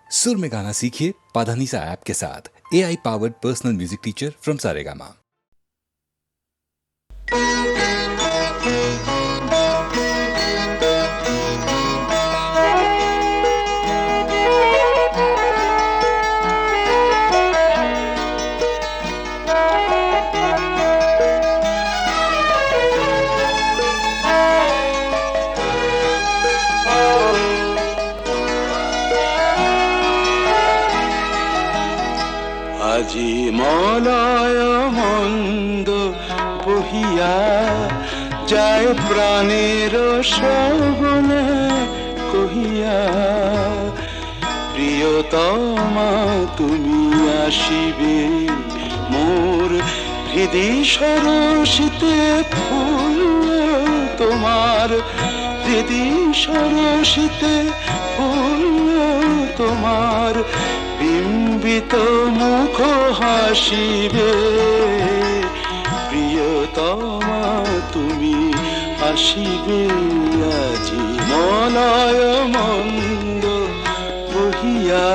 सुर में गाना सीखिए पाधानीसा ऐप के साथ। AI powered personal music teacher from Saregama. আজি মলয় মন্দ বহিয়া যায় প্রাণের শ্রবণে কহিয়া, প্রিয়তমা তুমি আসিবে মোর হৃদি সরসিতে ফুল তোমার, হৃদি সরসিতে ফুল তোমার, বিম্বিত মুখ হাসিবে, প্রিয়তমা তুমি আসিবে আজি মলয় মন্দ বহিয়া।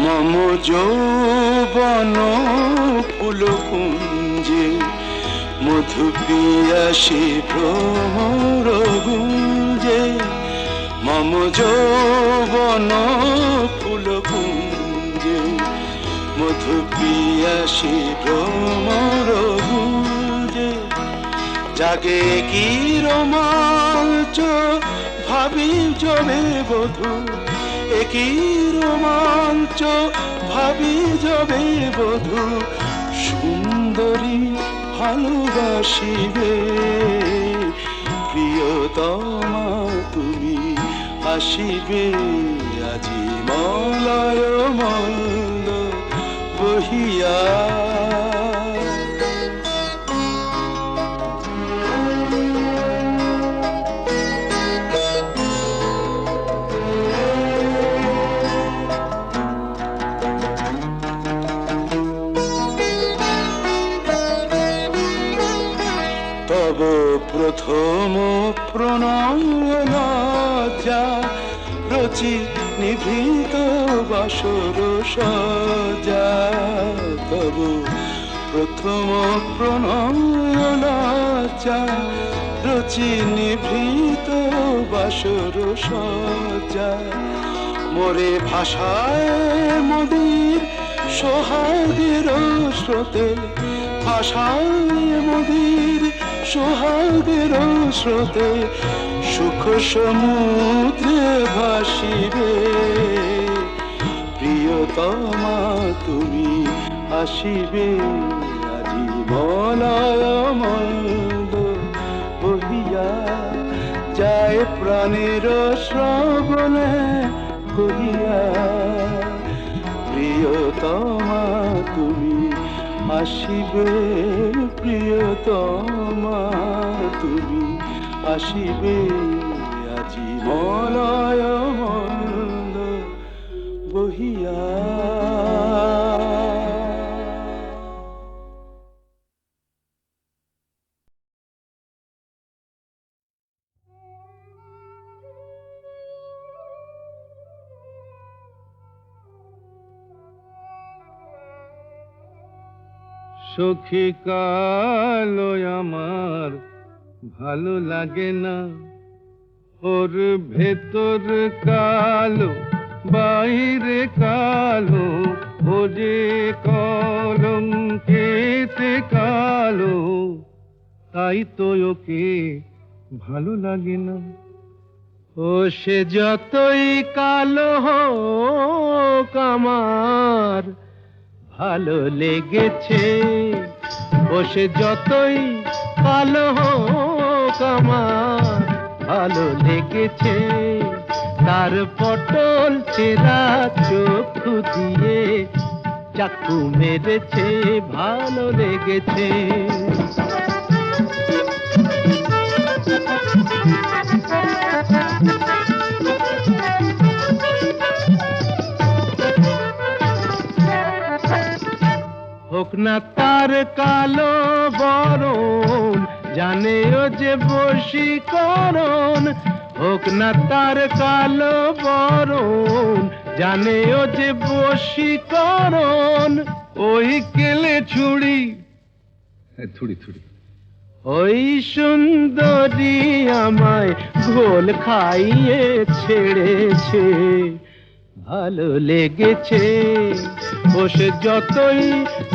মম যৌবন ফুল কুঞ্জে মধু পিয়াসী ভ্রমর গুঞ্জে, মম যৌবন ফুল কুঞ্জে মধু পিয়াসী ভ্রমর গুঞ্জে, জাগে কি রোমাঞ্চ ভাবি জবে বধূ, একই রোমাঞ্চ ভাবি যাবে বধূ, সুন্দরী ভালোবাসিবে, প্রিয়তমা তুমি আসিবে আজি মলয় মন্দ বহিয়া। তব প্রথম প্রণয় লজ্জা রচি নিভৃত বাসর সজ্জা, তব প্রথম প্রণয় লজ্জা রচি নিভৃত বাসর সজ্জা, মোরে ভাষায় মোদের সোহাগের স্রোতে, ভাষায় মোদের সোহাগের স্রোতে, সুখ সমুদ্রে ভাসিবে, প্রিয়তমা তুমি আসিবে আজি মলয় মন্দ বহিয়া, যায় প্রাণের শ্রবণে কহিয়া, প্রিয়তমা তুমি আসিবে, প্রিয়তমা তুমি আসিবে আজি মলয় মন্দ বহিয়া। সখী কালো আমার ভালো লাগে না, ওর ভেতর কালো বাইরে কালো, ও যে কলম কেটে কালো, তাই তো ওকে ভালো লাগে না। ও সে যতই কালো হোক আমার ভালো লেগেছে, ও সে যতই কালো হোক আমার ভালো লেগেছে, তার পটল চেরা চক্ষু দিয়ে চাকু মেরেছে, ভালো লেগেছে। হোক না তার কালো বরণ, জানে ও যে বশীকরণ। হোক না তার কালো বরণ, জানে ও যে বশীকরণ। ওই কেলে ছুরি থুড়ি থুড়ি, ওই সুন্দরী আমায় ঘোল খাইয়ে ছেড়েছে। ভালো লেগেছে বসে যতই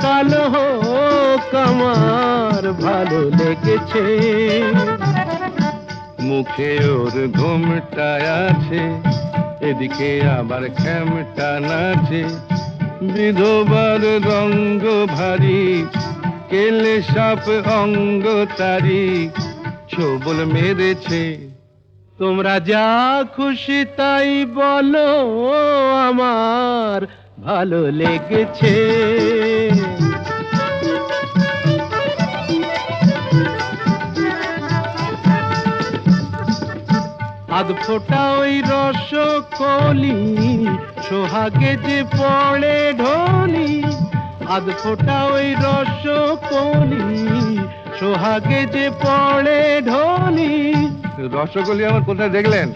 কালো হোক আমার ভালো লেগেছে। মুখে ওর ঘুমটা আছে, এদিকে আবার খ্যামটা নাচে। বিধবার রঙ্গ ভারী, কেলে সাপ অঙ্গ তারি, ছোবল মেরেছে। তোমরা যা খুশি তাই বলো, আমার ভালো লেগেছে। আধ ফোঁটা ওই রসকলি, সোহাগে যে পড়ে ঢোলি। আধ ফোঁটা ওই রসকলি, সোহাগে যে পড়ে ঢোলি। রসগোল্লা আমার কোথায় দেখলেন?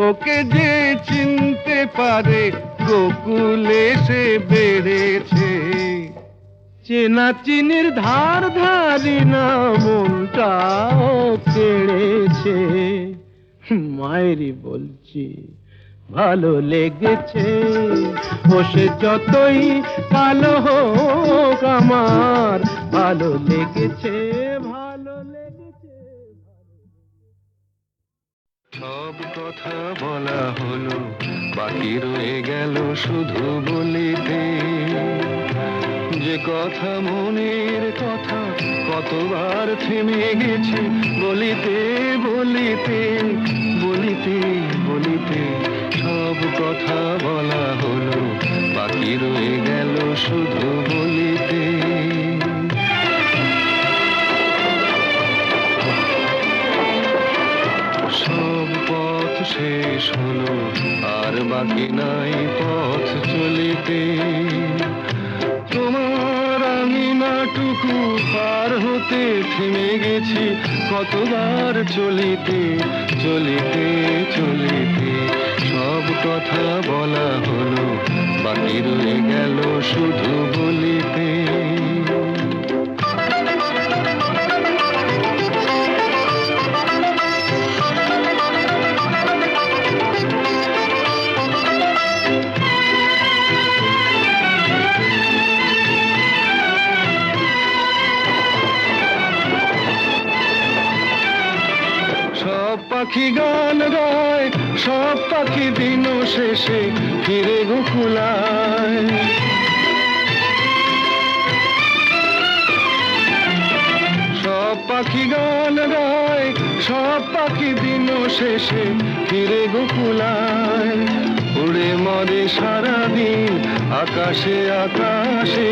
ওকে যে চিনতে পারে গোকুলে সে বেড়েছে। চেনা চিনির ধার ধারি না মনটাও কেড়েছে। মায়েরই বলছি ভালো লেগেছে, বসে যতই কালো হোক আমার ভালো লেগেছে, ভালো লেগেছে। সব কথা বলা হলো, বাকি রয়ে গেল শুধু বলিতে। যে কথা মনের কথা কতবার থেমে গেছে বলিতে বলিতে বলিতে বলিতে। সব কথা বলা হলো, বাকি রয়ে গেল শুধু বলিতে। সব পথ শেষ হলো, আর বাকি নাই পথ চলিতে। তোমার আমি নাটুকু পার হতে থেমে গেছি কতবার চলিতে চলিতে চলিতে। সব কথা বলা হলো, বাকি রয়ে গেল শুধু বলিতে। পাখি গান গায়, সব পাখি দিন শেষে ফিরে গোকুলায়। সব পাখি গান গায়, সব পাখি দিন শেষে ফিরে গোকুলায়। উড়ে মরে সারাদিন আকাশে আকাশে,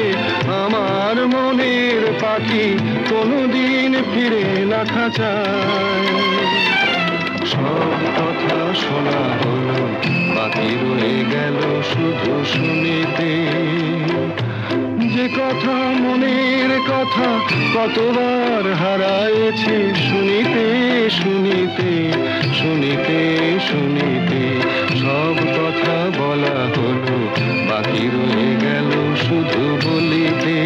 আমার মনের পাখি কোনদিন ফিরে না খাঁচায়। সব কথা শোনা হলো, বাকি রয়ে গেল শুধু শুনিতে। যে কথা মনের কথা কতবার হারায়েছে শুনিতে শুনিতে শুনিতে শুনিতে। সব কথা বলা হলো, বাকি রয়ে গেল শুধু বলিতে।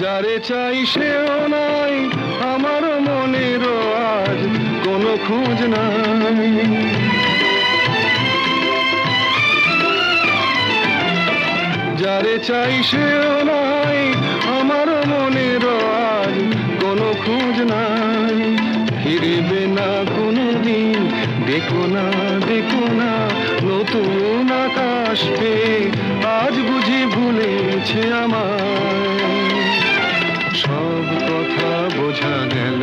যারে চাই সেও নাই, আমার মনেরও আজ কোনো খোঁজ নাই। যারে চাই সেও নাই, আমার মনেরও আজ কোনো খোঁজ নাই। ফিরবে না কোনোদিন, দেখো না দেখো না নতুন আকাশ পেয়ে আজ বুঝি ভুলেছে আমায়। সব কথা বোঝা গেল,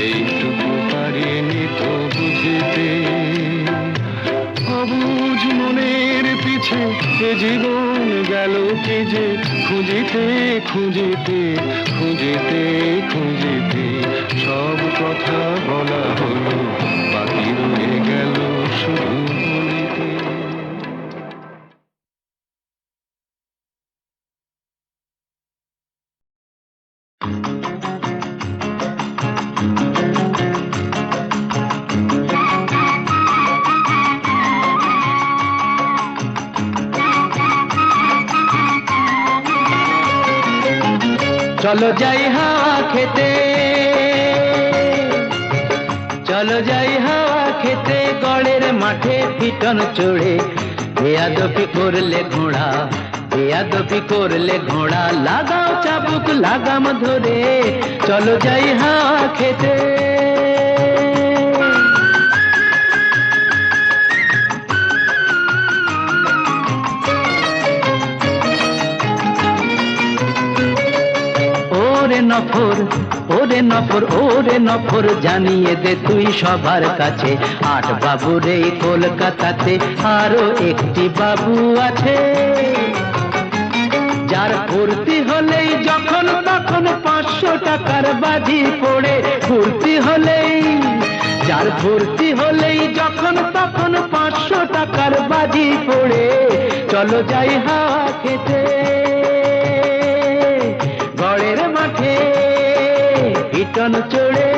এইটুকু পারিনি তো বুঝিতে। অবুঝ মনের এ জীবন গেল কি যে খুঁজিতে খুঁজিতে খুঁজিতে খুঁজিতে সব কথা বলা হলো বাকি রয়ে গেল শুধু বলিতে। চলো যাই হাওয়া খেতে, চলো যাই হাওয়া খেতে, গড়ের মাঠে পিটন চড়ে বেয়াদবি করলে ঘোড়া, বেয়াদবি করলে ঘোড়া, লাগাও চাবুক লাগাম ধরে, চলো যাই হাওয়া খেতে। ওরে নফর, ওরে নফর, ওরে নফর, জানিয়ে দে তুই সবার কাছে, 8 বাবুর এই কলকাতাতে আরো একটি বাবু আছে, যার ফুর্তি হলেই যখন তখন 500 টাকার বাজি পড়ে, ফুর্তি হলেই, যার ফুর্তি হলেই যখন তখন 500 টাকার বাজি পড়ে, চলো যাই হাওয়া খেতে। গড়ের মাঠে পিটন চড়ে,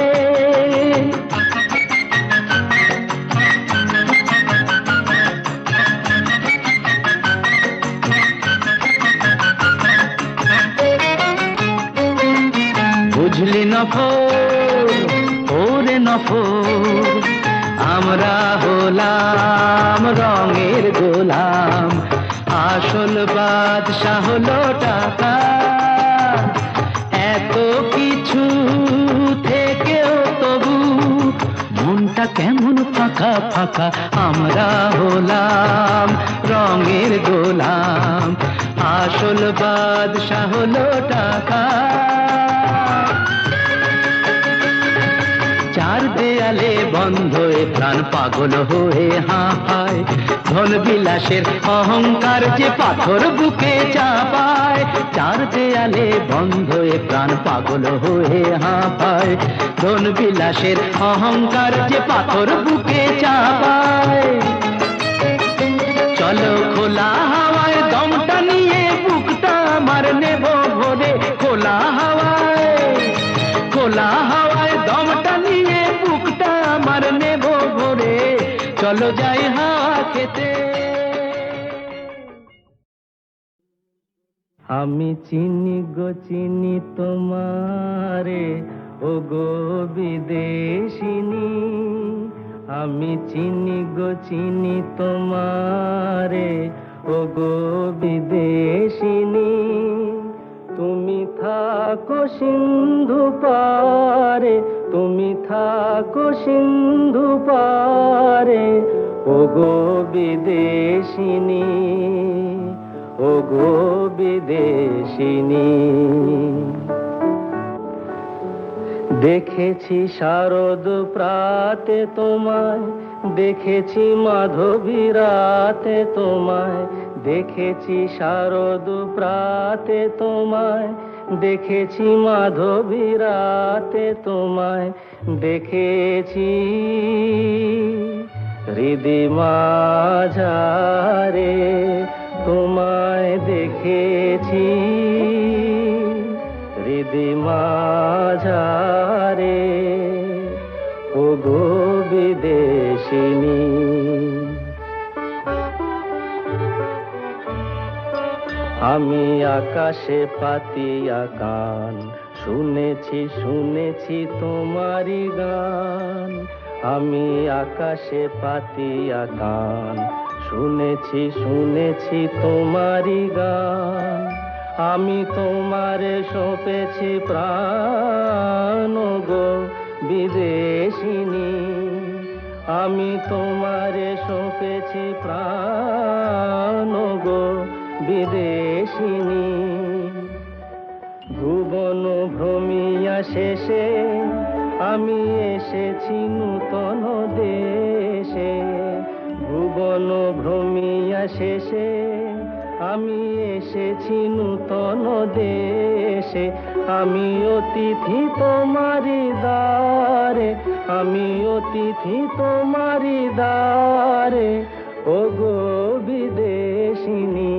বুঝলি নফর, ওরে নফর, আমরা হলাম রঙের গোলাম, আসল বাদশা হলো টাকা, এত কিছু থেকেও তবু মনটা কেমন ফাঁকা ফাঁকা, আমরা হলাম রঙের গোলাম, আসল বাদশা হলো টাকা। চার দেয়ালে বন্ধ এ প্রাণ পাগল হয়ে হাঁপায়, ধন বিলাসের অহংকার যে পাথর বুকে চাপায়, চার দেয়ালে বন্ধ এ প্রাণ পাগল হয়ে হাঁপায়, ধন বিলাসের অহংকার যে পাথর বুকে চাপায়। চলো খোলা হাওয়ায় দমটা নিয়ে বুকটা আমার নেব ভরে, খোলা হাওয়ায়, খোলা হাওয়ায় দমটা নিয়ে বুকটা আমার নেব ভরে, চলো যাই হাওয়া খেতে। আমি চিনি গো চিনি তোমারে, ও গো বিদেশিনী, আমি চিনি গো চিনি তোমারে, ও গো বিদেশিনী, তুমি থাকো সিন্ধু পারে, তুমি থাকো সিন্ধু পারে, ও গো বিদেশিনী, ও গো বিদেশিনী। দেখেছি শারদ প্রাতে তোমায়, দেখেছি মাধবী রাতে তোমায়, দেখেছি শারদ প্রাতে তোমায়, দেখেছি মাধবী রাতে তোমায়, দেখেছি হৃদি মাঝারে তোমায়, দেখেছি হৃদি মাঝারে, ও গো বিদেশিনী। আমি আকাশে পাতিয়া কান, শুনেছি শুনেছি তোমারি গান, আমি আকাশে পাতিয়া কান, শুনেছি শুনেছি তোমারি গান, আমি তোমারে সঁপেছি প্রাণ গো বিদেশিনী, আমি তোমারে সঁপেছি প্রাণ গো বিদেশিনী। ভুবন ভ্রমিয়া শেষে আমি এসেছি নূতন দেশে, ভুবন ভ্রমিয়া শেষে আমি এসেছি নূতন দেশে, আমি অতিথি তোমারি দ্বারে, আমি অতিথি তোমারি দ্বারে। ওগো বিদেশিনী,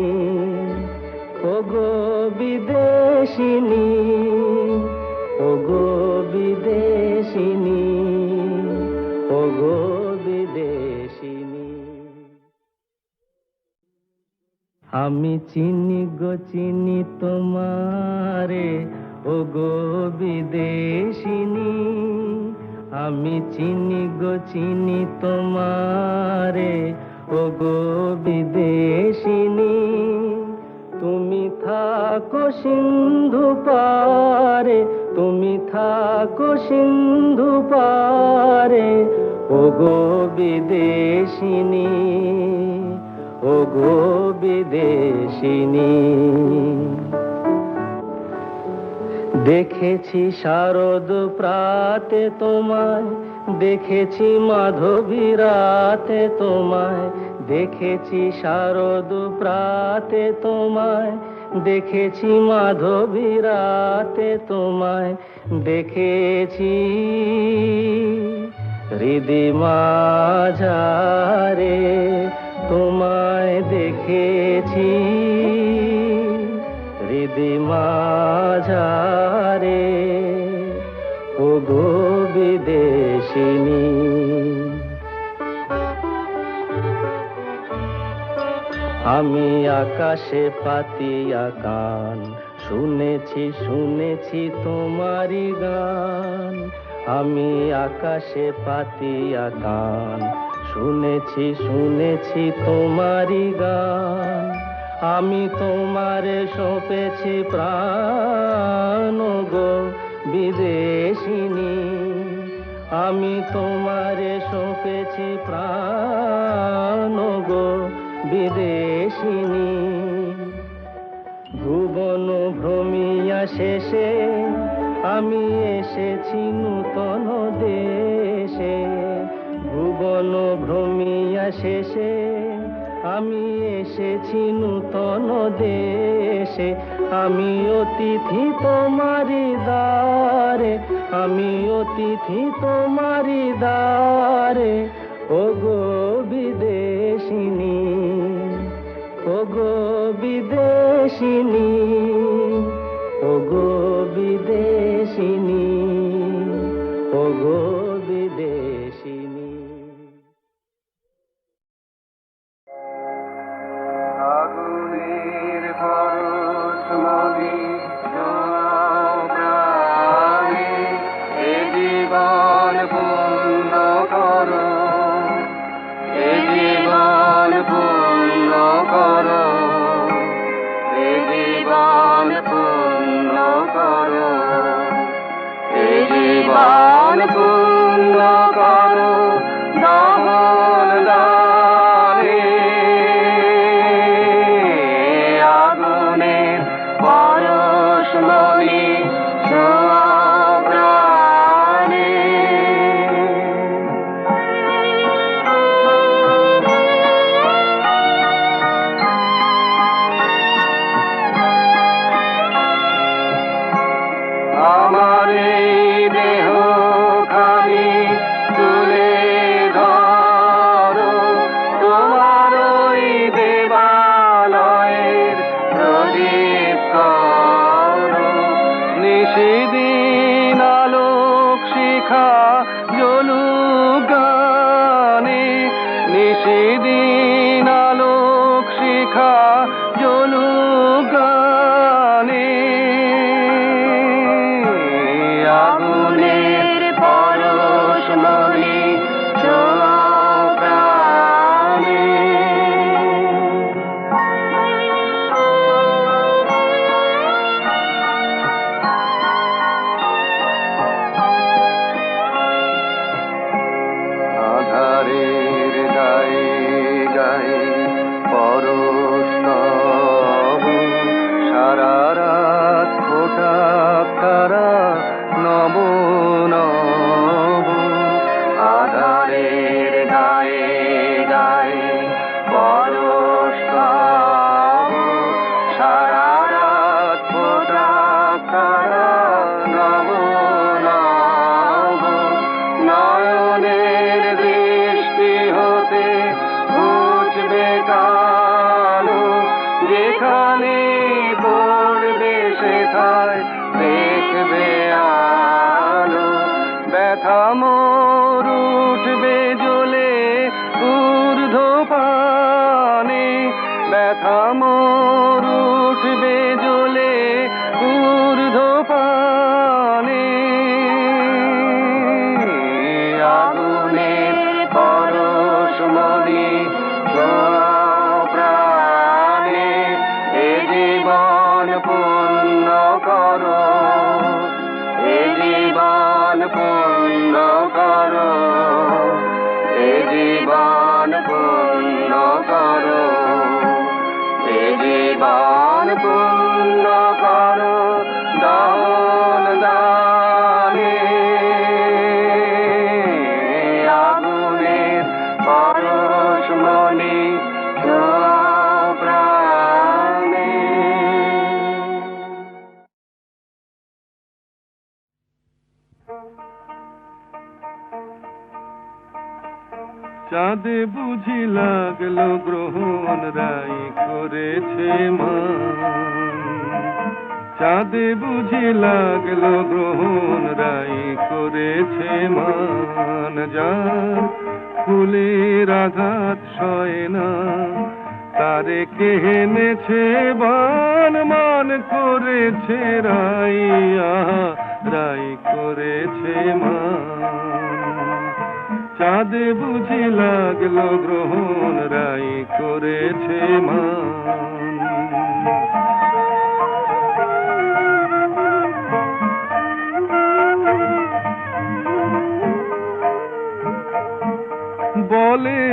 ওগো বিদেশিনী, ওগো বিদেশিনী, ওগো বিদেশিনী। আমি চিনি গো চিনি তোমারে, ওগো বিদেশিনী। আমি চিনি গো চিনি তোমারে, ওগো বিদেশিনী। তুমি থাকো সিন্ধু পারে, তুমি থাকো সিন্ধু পারে, ওগো বিদেশিনী, ওগো বিদেশিনী। দেখেছি শারদ প্রাতে তোমায়, দেখেছি মাধবী রাতে তোমায়, দেখেছি শারদ প্রাতে তোমায়, দেখেছি মাধবী রাতে তোমায়, দেখেছি হৃদি মাঝারে তোমায়, দেখেছি হৃদি মাঝারে, ওগো বিদেশিনী। আমি আকাশে পাতিয়া কান, শুনেছি শুনেছি তোমারি গান। আমি আকাশে পাতিয়া কান, শুনেছি শুনেছি তোমারি গান। আমি তোমারে সঁপেছি প্রাণ, গো বিদেশিনী। আমি তোমারে সঁপেছি প্রাণ, গো বিদেশিনী। ভুবন ভ্রমিয়া শেষে আমি এসেছি নূতন দেশে, ভুবন ভ্রমিয়া শেষে আমি এসেছি নূতন দেশে। আমি অতিথি তোমারি দ্বারে, আমি অতিথি তোমারি দ্বারে, ওগো বিদেশিনী, ওগো বিদেশিনী, ওগো বিদেশিনী, ওগো বিদেশিনী। আগুনের পরশমণি প্রাণে, এ জীবন পূর্ণ করো, এ জীবন পূর্ণ করো, এ জীবন পূর্ণ করো, এ জীবন পূর্ণ করো, দহন দানে আগুনের পরশমণি ছোঁয়া প্রাণে। আমার এই দেহ খানি তুলে ধরো, তোমার ওই দেবালয়ের প্রদীপ করো। নিশিদিন আলোক শিখা জ্বলুক গানে, নিশিদিন আলোক শিখা জ্বলুক গানে। আগুনের পরশমণি ছোঁয়া প্রাণে। ব্যথা মোর উঠবে জ্বলে ঊর্ধ্বপানে, ব্যথা মোর উঠবে জ্বলে ঊর্ধ্বপানে। আগুনের পরশমণি ছোঁয়াও প্রাণে, এ জীবন পূর্ণ করো, এ জীবন পূর্ণ করো, এ জীবন পূর্ণ করো, এ জীবন পূর্ণ করো দান দানে। আগুনের পরশমণি ছোঁয়াও প্রাণে। চাঁদে বুঝি লাগলো গ্রহণ রাই করেছে মান, চাঁদে বুঝি লাগলো গ্রহণ রাই করেছে মান। যার ফুলের আঘাত সয় না তারে কে এনেছে বান, মান করেছে রাই, আহা রাই করেছে মান। চাঁদে বুঝি লাগলো গ্রহণ রাই করেছে মান। বলে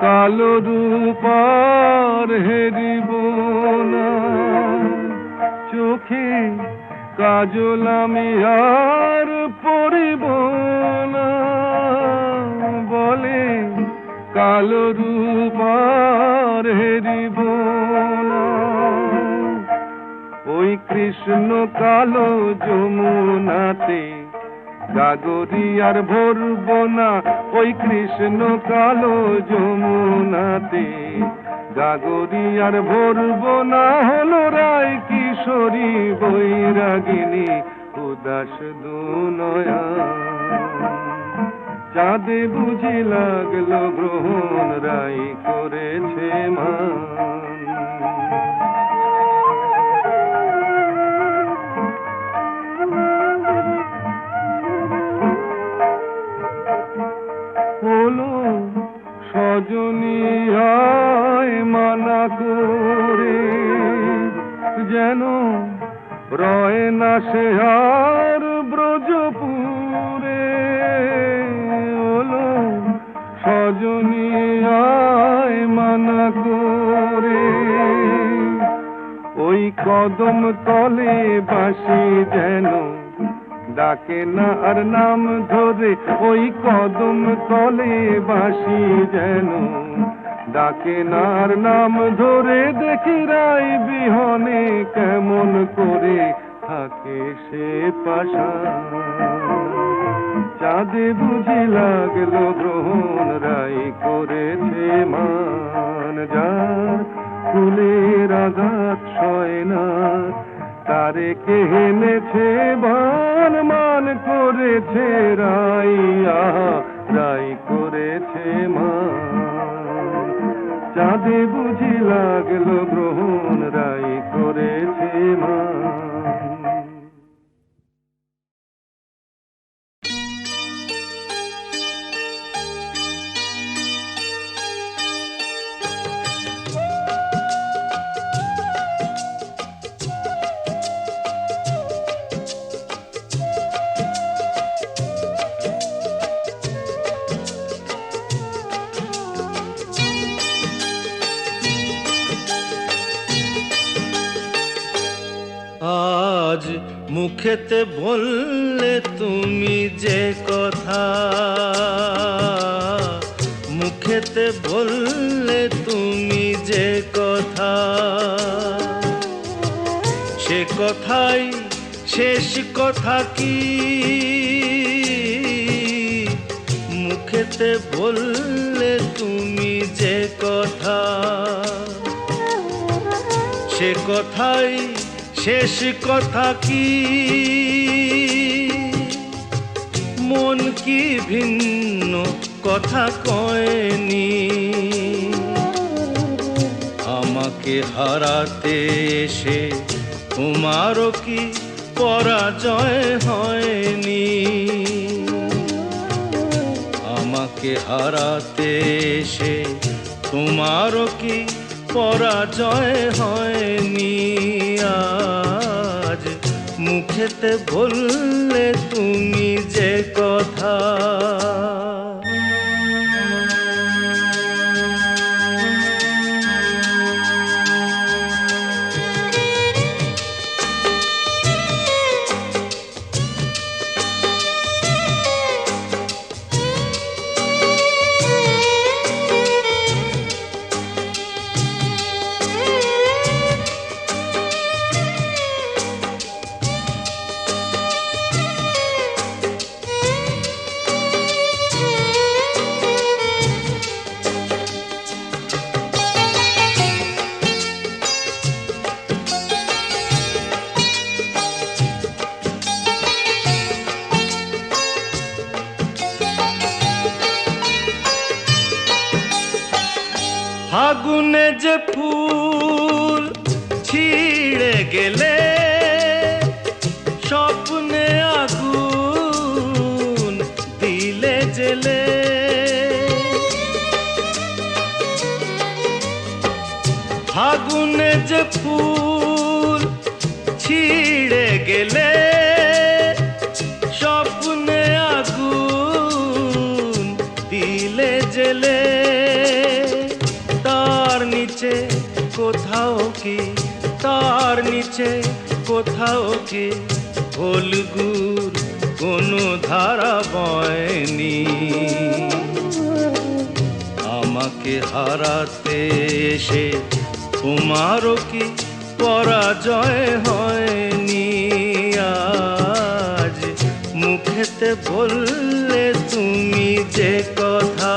কালো রূপার হেরিব না, চোখে কাজল আমি আর পরিব না। বলে কালো রূপার হেরিব না, ওই কৃষ্ণ কালো যমুনাতে গাগরি আর ভরব না, ওই কৃষ্ণ কালো যমুনাতে গাগরি আর ভরব না। হলো রায় কিশোরী বৈরাগিনী উদাস দুনয়া, চাঁদে বুঝি লাগলো গ্রহণ রাই করেছে মান। হলো সজনী আয় মানা করে, যেন রয় না সে আর ব্রজপুরে। হলো সজনী আয় মানা করে, ওই কদম তলে বাসি যেন ডাকে না আর নাম ধরে, ওই কদম তলে বাসি যেন ডাকে না আর নাম ধরে। দেখি রাই বিহনে কেমন করে থাকে সে পাশা, চাঁদে বুঝি লাগলো গ্রহণ রাই করেছে মান। যার ফুলের আঘাত সয় না তারে কে এনেছে বান, মান করেছে রাই, আহা রাই করেছে মান। চাঁদে বুঝি লাগলো গ্রহণ রাই করেছে মান। আজ মুখেতে বললে তুমি যে কথা, মুখেতে বললে তুমি যে কথা, সে কথাই শেষ কথা কি? মুখেতে বললে তুমি যে কথা, সে কথাই শেষ কথা কি? মন কি ভিন্ন কথা কয়নি, আমাকে হারাতে এসে তোমারও কি পরাজয় হয়নি, আমাকে হারাতে এসে তোমারও কি পরাজয় হয়নি। আজ মুখেতে বললে তুমি যে কথা, ফাগুনে যে ফুল ছিঁড়ে গেলে, স্বপ্নে আগুন দিলে জেলে, ফাগুনে যে ফুল ছিঁড়ে গেলে, স্বপ্নে আগুন দিলে জেলে, তার নিচে কোথাও কি, তার নিচে কোথাও কি ফলগুর কোনো ধারা বয়নি, আমাকে হারাতে এসে তোমারও কি পরাজয় হয়নি। আজ মুখেতে বললে তুমি যে কথা,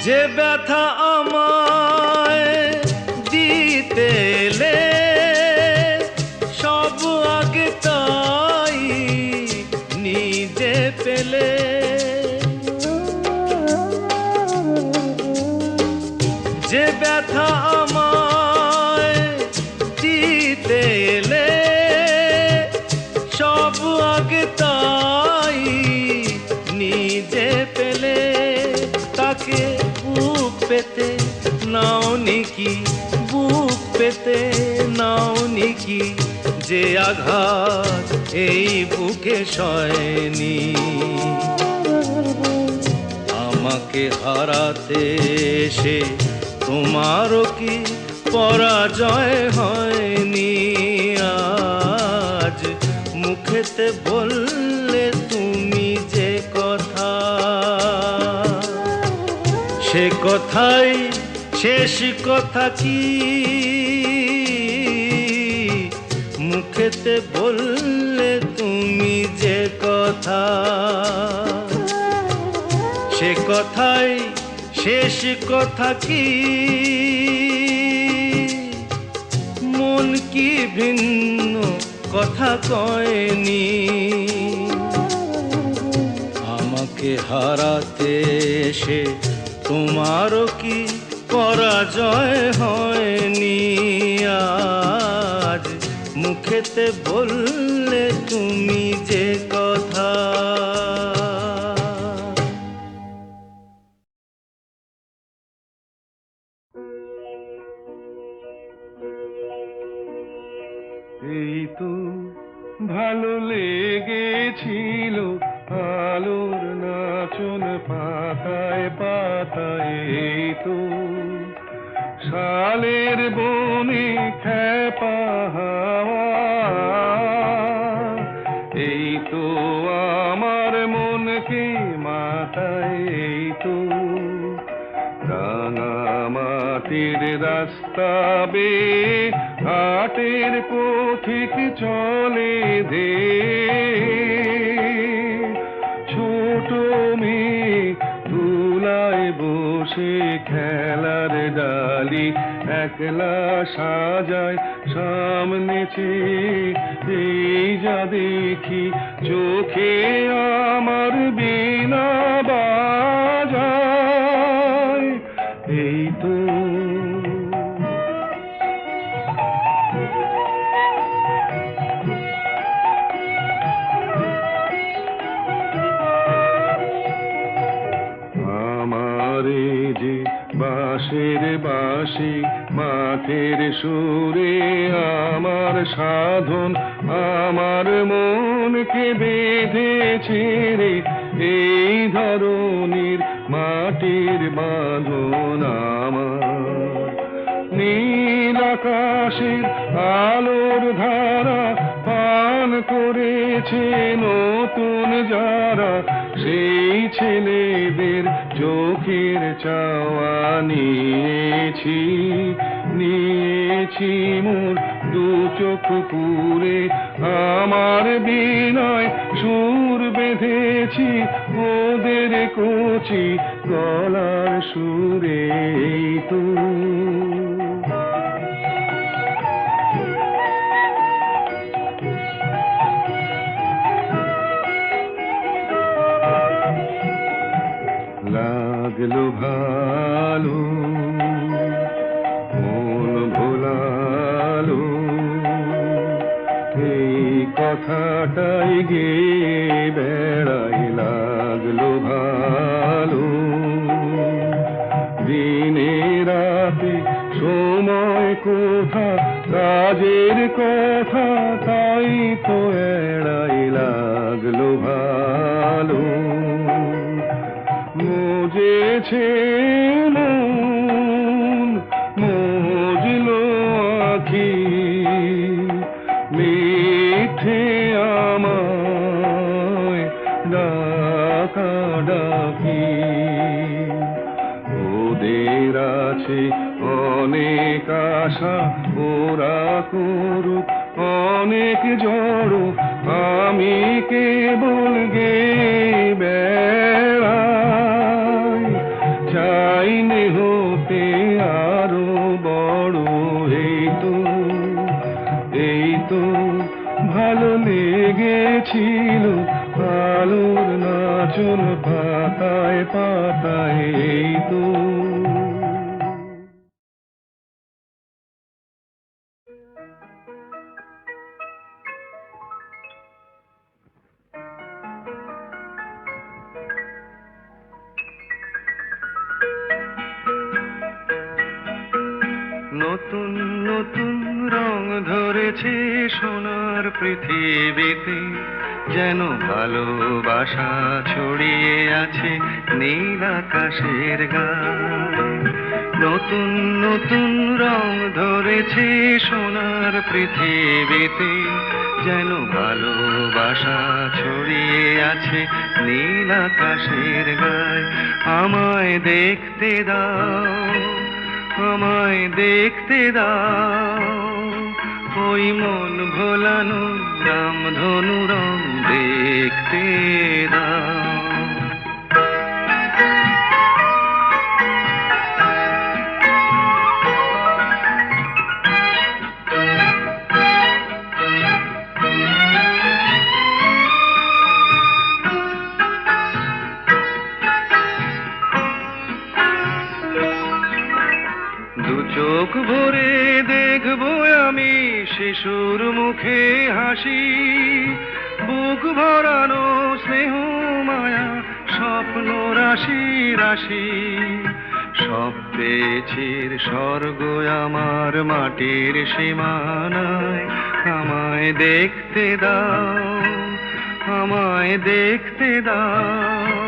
যে ব্যথা আমায় দিতে এলে, সব আগে তাই নিজে পেলে, যে ব্যথা আমায় দিতে এলে, সব আগে তাই নিজে পেলে, তাকে বুক পেতে নাও নিকি, বুক পেতে নাও নিকি, যে আঘাত এই বুকে সয়নি, আমাকে হারাতে এসে তোমারও কি পরাজয় হয়নি। আজ মুখেতে বললে তুমি যে কথা, সে কথাই শেষ কথা কি, মুখেতে বললে তুমি যে কথা, সে কথাই শেষ কথা কি, মন কি ভিন্ন কথা কয়নি, আমাকে হারাতে এসে তোমারও কি পরাজয় হয়নি। আজ মুখেতে বললে তুমি যে কথা, এই তো ভালো লেগেছিল আলোর নাচন পাতায় পাতায়, এই তো শালের বনে খ্যাপা হাওয়া, এই তো আমার মনকে মাছ পাতায় এই তো রাঙামাটির রাস্তা বেয়ে হাটের পথিক চলে দে ছোট মেয়ে তুলায় বসে খেলার ডালি একলা সাজায় সামনে চেয়ে এই যা দেখি চোখে আমার বিনা বাজায় এই তো আমারে যে বাঁশের বাঁশি মাঠের সুরে আমার সাধন আমার মনকে বেঁধেছে রে এই ধরনীর মাটির বাঁধন আমার নীল আকাশের আলোর ধারা পান করেছে নতুন যারা সেই ছেলেদের চোখের চাওয়া নিয়েছি মোর দু চোখ পুরে আমার বিনয় সুর বেঁধেছি ওদের কচি গলার সুরে তো লাগলো ভালো মন ভোলালো এই কথাটাই গে বেড়াই লাগলো ভালো দিনে রাতে সময় কোথা কাজের কথা তাই তো এড়াই লাগলো ভালো মুজেছে মন মুজলো আখি মিঠে আমায় ডাকা ডাকি ওদের আছে অনেক আশা ওরা করুক অনেক জড়ো আমি কেবল গে বেড়াই চাইনে হতে আরো বড় এই তো ভালো লেগেছিল আলোর নাচন পাতায় পাতায় এই তো নতুন নতুন রং ধরেছে সোনার পৃথিবীতে যেন ভালোবাসা ছড়িয়ে আছে নীল আকাশের গায়ে নতুন নতুন রং ধরেছে সোনার পৃথিবীতে যেন ভালোবাসা ছড়িয়ে আছে নীল আকাশের গায়ে আমায় দেখতে দাও আমায় দেখতে দাও ওই মন ভোলানো রামধনু রং দেখতে দাও চোখ ভরে দেখবো আমি শিশুর মুখে হাসি বুক ভরানো স্নেহ মায়া স্বপ্ন রাশি রাশি সব পেয়েছির স্বর্গ আমার মাটির সীমানায় আমায় দেখতে দাও আমায় দেখতে দাও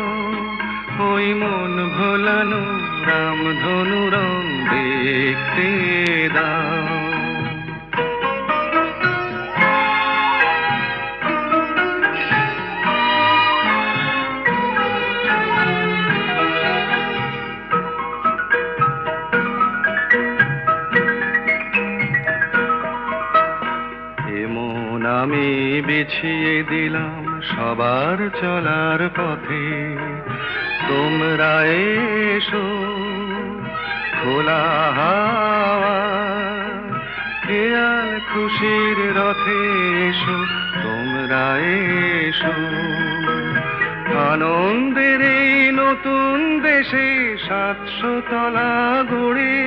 ওই মন ভোলানো রামধনু রং দেখতে দাও বিছিয়ে দিলাম সবার চলার পথে, তোমরা এসো খোলা হাওয়া খেয়াল খুশির রথে এসো, তোমরা এসো আনন্দের এই নতুন দেশে 700 তলা গড়ে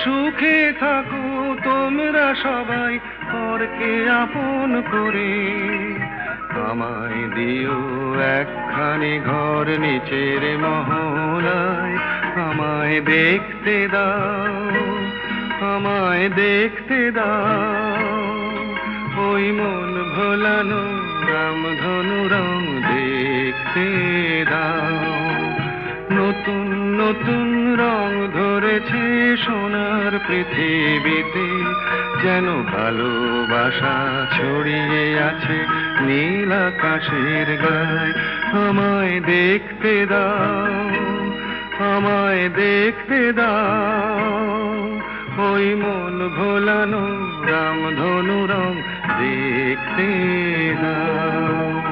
সুখে থাকো তোমরা সবাই পরকে আপন করে। আমায় দিও একখানি ঘর নিচের মহলায়, আমায় দেখতে দাও, আমায় দেখতে দাও ওই মন ভোলানো রামধনু রং দেখতে দাও। নতুন নতুন রং ধরেছে সোনার পৃথিবীতে, যেন ভালোবাসা ছড়িয়ে আছে নীল আকাশের গায়ে। আমায় দেখতে দাও, আমায় দেখতে দাও ওই মন ভোলানো রামধনু রং দেখতে দাও।